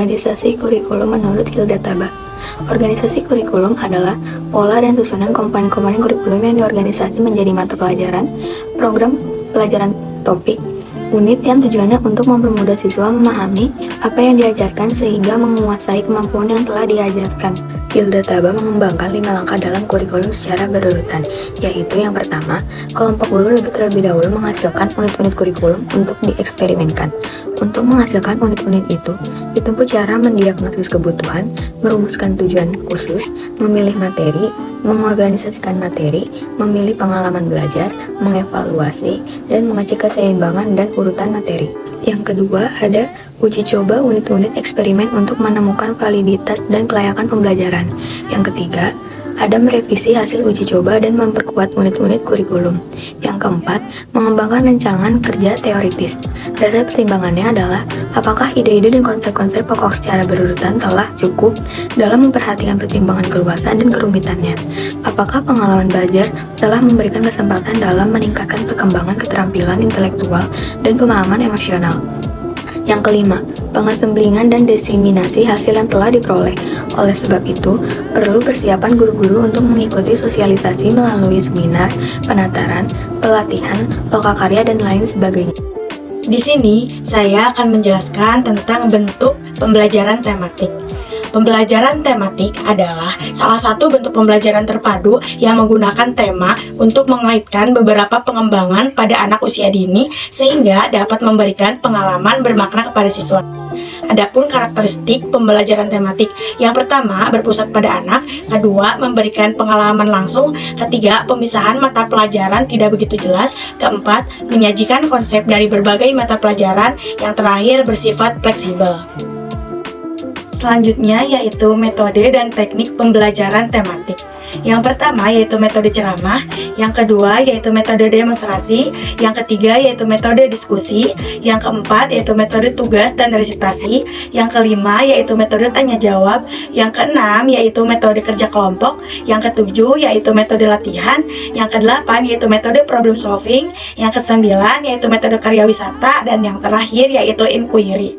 Organisasi kurikulum menurut Hilda Taba. Organisasi kurikulum adalah pola dan susunan komponen-komponen kurikulum yang diorganisasi menjadi mata pelajaran, program pelajaran topik, unit yang tujuannya untuk mempermudah siswa memahami apa yang diajarkan sehingga menguasai kemampuan yang telah diajarkan. Hilda Taba mengembangkan 5 langkah dalam kurikulum secara berurutan, yaitu yang pertama, kelompok guru terlebih dahulu menghasilkan unit-unit kurikulum untuk dieksperimenkan. Untuk menghasilkan unit-unit itu, ditempuh cara mendiagnosis kebutuhan, merumuskan tujuan khusus, memilih materi, mengorganisasikan materi, memilih pengalaman belajar, mengevaluasi, dan mengecek keseimbangan dan urutan materi. Yang kedua, ada uji coba unit-unit eksperimen untuk menemukan validitas dan kelayakan pembelajaran. Yang ketiga, ada merevisi hasil uji coba dan memperkuat unit-unit kurikulum. Yang keempat, mengembangkan rancangan kerja teoritis. Dasar pertimbangannya adalah apakah ide-ide dan konsep-konsep pokok secara berurutan telah cukup dalam memperhatikan pertimbangan keluasan dan kerumitannya. Apakah pengalaman belajar telah memberikan kesempatan dalam meningkatkan perkembangan keterampilan intelektual dan pemahaman emosional. Yang kelima, pengasemblingan dan diseminasi hasil yang telah diperoleh. Oleh sebab itu, perlu persiapan guru-guru untuk mengikuti sosialisasi melalui seminar, penataran, pelatihan, lokakarya, dan lain sebagainya. Di sini, saya akan menjelaskan tentang bentuk pembelajaran tematik. Pembelajaran tematik adalah salah satu bentuk pembelajaran terpadu yang menggunakan tema untuk mengaitkan beberapa pengembangan pada anak usia dini sehingga dapat memberikan pengalaman bermakna kepada siswa. Adapun karakteristik pembelajaran tematik, yang pertama berpusat pada anak, kedua memberikan pengalaman langsung, ketiga pemisahan mata pelajaran tidak begitu jelas, keempat menyajikan konsep dari berbagai mata pelajaran, yang terakhir bersifat fleksibel. Selanjutnya yaitu metode dan teknik pembelajaran tematik. Yang pertama yaitu metode ceramah, yang kedua yaitu metode demonstrasi, yang ketiga yaitu metode diskusi, yang keempat yaitu metode tugas dan resitasi, yang kelima yaitu metode tanya jawab, yang keenam yaitu metode kerja kelompok, yang ketujuh yaitu metode latihan, yang kedelapan yaitu metode problem solving, yang kesembilan yaitu metode karya wisata, dan yang terakhir yaitu inquiry.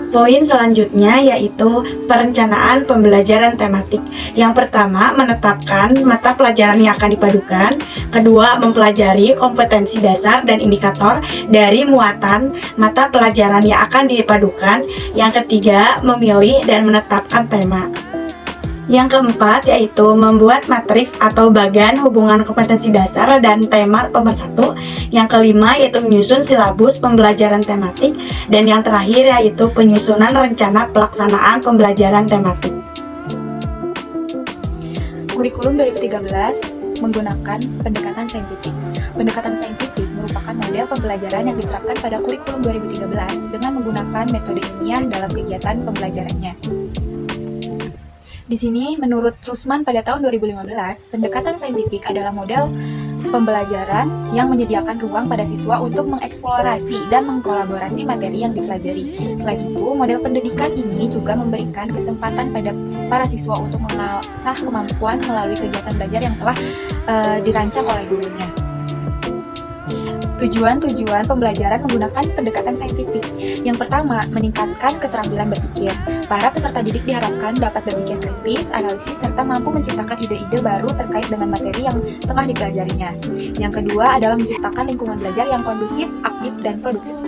Poin selanjutnya yaitu perencanaan pembelajaran tematik. Yang pertama, menetapkan mata pelajaran yang akan dipadukan. Kedua, mempelajari kompetensi dasar dan indikator dari muatan mata pelajaran yang akan dipadukan. Yang ketiga, memilih dan menetapkan tema. Yang keempat yaitu membuat matriks atau bagan hubungan kompetensi dasar dan tema pemersatu. Yang kelima yaitu menyusun silabus pembelajaran tematik. Dan yang terakhir yaitu penyusunan rencana pelaksanaan pembelajaran tematik. Kurikulum 2013 menggunakan pendekatan saintifik. Pendekatan saintifik merupakan model pembelajaran yang diterapkan pada kurikulum 2013 dengan menggunakan metode ilmiah dalam kegiatan pembelajarannya. Di sini, menurut Trusman pada tahun 2015, pendekatan saintifik adalah model pembelajaran yang menyediakan ruang pada siswa untuk mengeksplorasi dan mengkolaborasi materi yang dipelajari. Selain itu, model pendidikan ini juga memberikan kesempatan pada para siswa untuk mengasah kemampuan melalui kegiatan belajar yang telah dirancang oleh gurunya. Tujuan-tujuan pembelajaran menggunakan pendekatan saintifik. Yang pertama, meningkatkan keterampilan berpikir. Para peserta didik diharapkan dapat berpikir kritis, analisis, serta mampu menciptakan ide-ide baru terkait dengan materi yang tengah dipelajarinya. Yang kedua adalah menciptakan lingkungan belajar yang kondusif, aktif, dan produktif.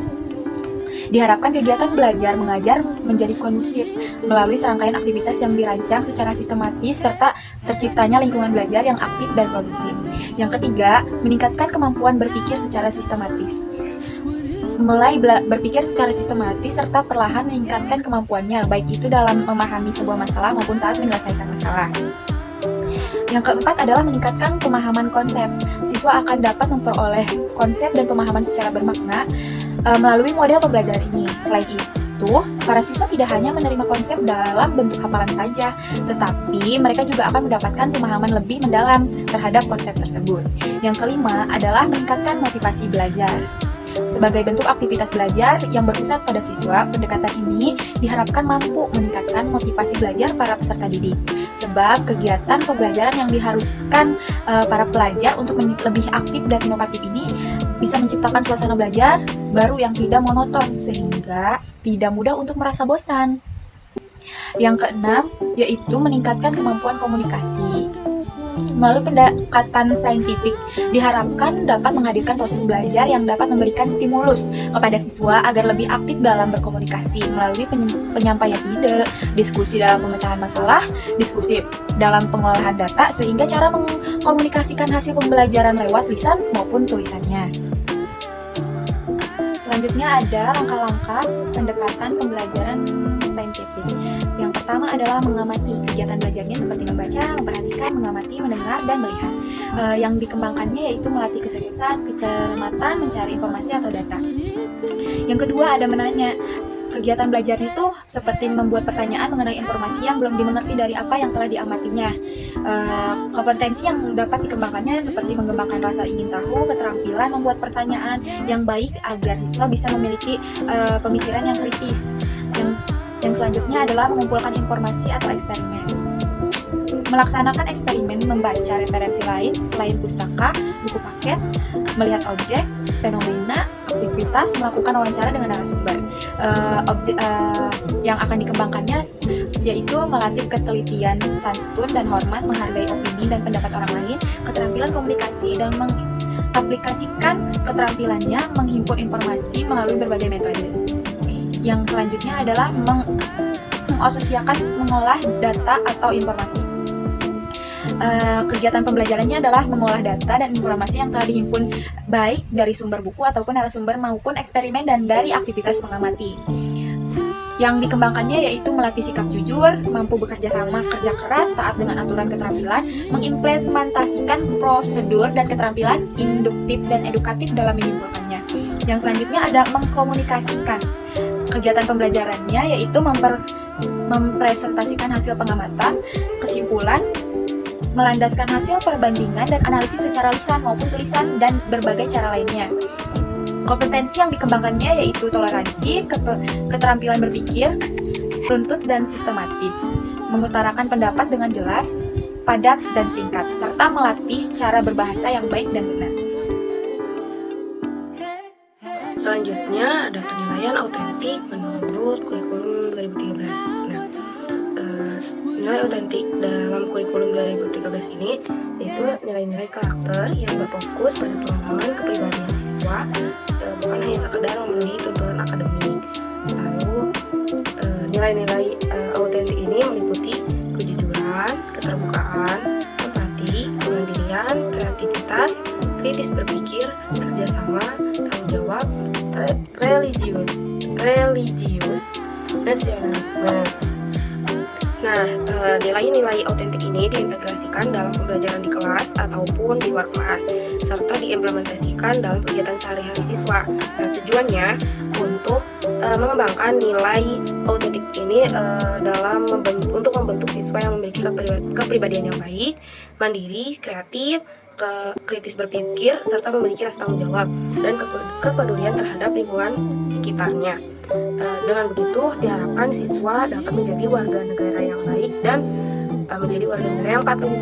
Diharapkan kegiatan belajar mengajar menjadi kondusif melalui serangkaian aktivitas yang dirancang secara sistematis serta terciptanya lingkungan belajar yang aktif dan produktif. Yang ketiga, meningkatkan kemampuan berpikir secara sistematis. Mulai berpikir secara sistematis serta perlahan meningkatkan kemampuannya, baik itu dalam memahami sebuah masalah maupun saat menyelesaikan masalah. Yang keempat adalah meningkatkan pemahaman konsep. Siswa akan dapat memperoleh konsep dan pemahaman secara bermakna melalui model pembelajaran ini. Selain itu, para siswa tidak hanya menerima konsep dalam bentuk hafalan saja, tetapi mereka juga akan mendapatkan pemahaman lebih mendalam terhadap konsep tersebut. Yang kelima adalah meningkatkan motivasi belajar. Sebagai bentuk aktivitas belajar yang berpusat pada siswa, pendekatan ini diharapkan mampu meningkatkan motivasi belajar para peserta didik. Sebab kegiatan pembelajaran yang diharuskan para pelajar untuk lebih aktif dan inovatif ini bisa menciptakan suasana belajar baru yang tidak monoton, sehingga tidak mudah untuk merasa bosan. Yang keenam, yaitu meningkatkan kemampuan komunikasi. Melalui pendekatan saintifik, diharapkan dapat menghadirkan proses belajar yang dapat memberikan stimulus kepada siswa agar lebih aktif dalam berkomunikasi melalui penyampaian ide, diskusi dalam pemecahan masalah, diskusi dalam pengolahan data, sehingga cara mengkomunikasikan hasil pembelajaran lewat lisan maupun tulisannya. Selanjutnya ada langkah-langkah pendekatan pembelajaran saintifik. Yang pertama adalah mengamati. Kegiatan belajarnya seperti membaca, memperhatikan, mengamati, mendengar, dan melihat. Yang dikembangkannya yaitu melatih keseriusan, kecermatan, mencari informasi atau data. Yang kedua ada menanya. Kegiatan belajarnya itu seperti membuat pertanyaan mengenai informasi yang belum dimengerti dari apa yang telah diamatinya. Kompetensi yang dapat dikembangkannya seperti mengembangkan rasa ingin tahu, keterampilan membuat pertanyaan yang baik agar siswa bisa memiliki pemikiran yang kritis. Yang selanjutnya adalah mengumpulkan informasi atau eksperimen. Melaksanakan eksperimen membaca referensi lain selain pustaka, buku paket, melihat objek, fenomena, aktivitas, melakukan wawancara dengan narasumber. Yang akan dikembangkannya yaitu melatih ketelitian, santun dan hormat, menghargai opini dan pendapat orang lain, keterampilan komunikasi, dan mengaplikasikan keterampilannya menghimpun informasi melalui berbagai metode. Yang selanjutnya adalah mengasosiasikan mengolah data atau informasi. Kegiatan pembelajarannya adalah mengolah data dan informasi yang telah dihimpun baik dari sumber buku ataupun narasumber maupun eksperimen dan dari aktivitas mengamati. Yang dikembangkannya yaitu melatih sikap jujur, mampu bekerja sama, kerja keras, taat dengan aturan keterampilan, mengimplementasikan prosedur dan keterampilan induktif dan edukatif dalam menyimpulkannya. Yang selanjutnya ada mengkomunikasikan. Kegiatan pembelajarannya yaitu mempresentasikan hasil pengamatan, kesimpulan, melandaskan hasil perbandingan dan analisis secara lisan maupun tulisan dan berbagai cara lainnya. Kompetensi yang dikembangkannya yaitu toleransi, keterampilan berpikir, runtut dan sistematis, mengutarakan pendapat dengan jelas, padat dan singkat, serta melatih cara berbahasa yang baik dan benar. Selanjutnya ada penilaian autentik menurut kurikulum 2013. Nah, nilai autentik dalam kurikulum 2013 ini yaitu nilai-nilai karakter yang berfokus pada pengembangan kepribadian siswa, bukan hanya sekedar memenuhi tuntutan akademik. Lalu nilai-nilai autentik ini meliputi kejujuran, keterbukaan, empati, kemandirian, kreativitas, kritis berpikir, kerjasama, tanggung jawab, religius, nasionalisme. Nah, nilai-nilai autentik ini diintegrasikan dalam pembelajaran di kelas ataupun di luar kelas, serta diimplementasikan dalam kegiatan sehari-hari siswa. Nah, tujuannya untuk mengembangkan nilai autentik ini untuk membentuk siswa yang memiliki kepribadian yang baik, mandiri, kreatif, kritis berpikir, serta memiliki rasa tanggung jawab dan kepedulian terhadap lingkungan sekitarnya. Dengan begitu, diharapkan siswa dapat menjadi warga negara yang baik dan menjadi warga negara yang patuh.